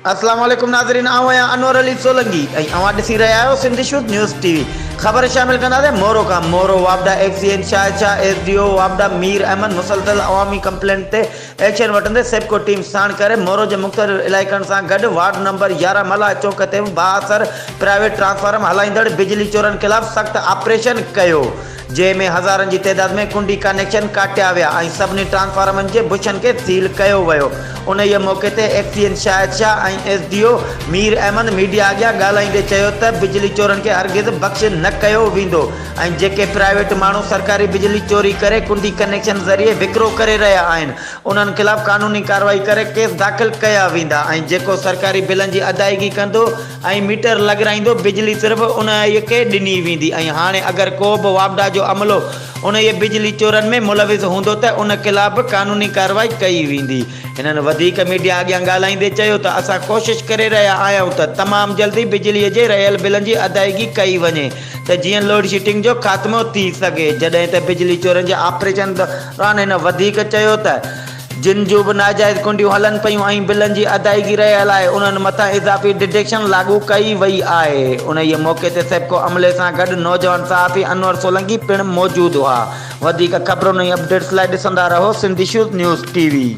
अस्सलाम वालेकुम नाज़रीन, आऊं आहियां अनवर अली सोलंकी ऐं अवां ॾिसी रहिया आहियो सिंधी शुद्ध न्यूज़ टीवी। ख़बर शामिल कंदासीं मोरो खां। मोरो वापडा एक्सीएन शाहजहा एसडीओ वापडा मीर अहमद मुसलसल अवामी कंप्लेंट ते एक्शन वठंदे सेप्को टीम साण करे मोरो जे मुख़्तलिफ़ इलाइक़नि सां गॾु वार्ड नंबर 11 मला चौक ते बाअसर प्राइवेट ट्रांसफार्मर हलाईंदड़ बिजली चोरनि ख़िलाफ़ सख़्त ऑपरेशन कयो, जंहिंमें हज़ारनि जी तइदाद में कुंडी कनेक्शन काटिया विया ऐं सभिनी ट्रांसफार्मरनि जे बुशनि खे सील कयो वियो। उन मौक़े ते एक्सीएन शाहजहा ऐं एसडीओ मीर अहमद मीडिया अॻियां ॻाल्हाईंदे चयो त बिजली चोरनि खे हरगिज़ बख़्श न कयो वेंदो ऐं जेके प्राइवेट माण्हू सरकारी बिजली चोरी करे कुंडी कनेक्शन ज़रिए विकिरो करे रहिया आहिनि उन्हनि ख़िलाफ़ क़ानूनी कार्रवाई करे केस दाख़िल कया वेंदा ऐं जेको सरकारी बिलनि जी अदायगी कंदो ऐं मीटर लॻाराईंदो बिजली सिर्फ़ु उन खे ॾिनी वेंदी ऐं हाणे अगरि को बि वापडा जो अमलो उन बिजली चोरनि में मुलविज़ हूंदो त उन ख़िलाफ़ क़ानूनी कार्रवाई कई वेंदी। हिननि वधीक मीडिया अॻियां ॻाल्हाईंदे चयो त असां कोशिशि करे रहिया आहियूं त तमामु जल्दी बिजलीअ जे रहियल बिलनि जी अदायगी कई वञे त जीअं लोड शेडिंग जो ख़ात्मो थी सघे। जॾहिं त बिजली चोरनि जे ऑपरेशन दौरान हिन वधीक चयो त जिन जूं बि नाजाइज़ कुंडियूं हलनि पियूं ऐं बिलनि जी अदायगी रहियल आहे उन्हनि मथां इज़ाफ़ी डिडक्शन लागू कई वई आहे। उन मौक़े ते सेप्को अमले सां गॾु नौजवान सहाफ़ी अनवर सोलंकी पिणु मौजूदु हुआ। वधीक ख़बरुनि ऐं अपडेट्स लाइ ॾिसंदा रहो सिंधी शुद्ध न्यूज़ टीवी।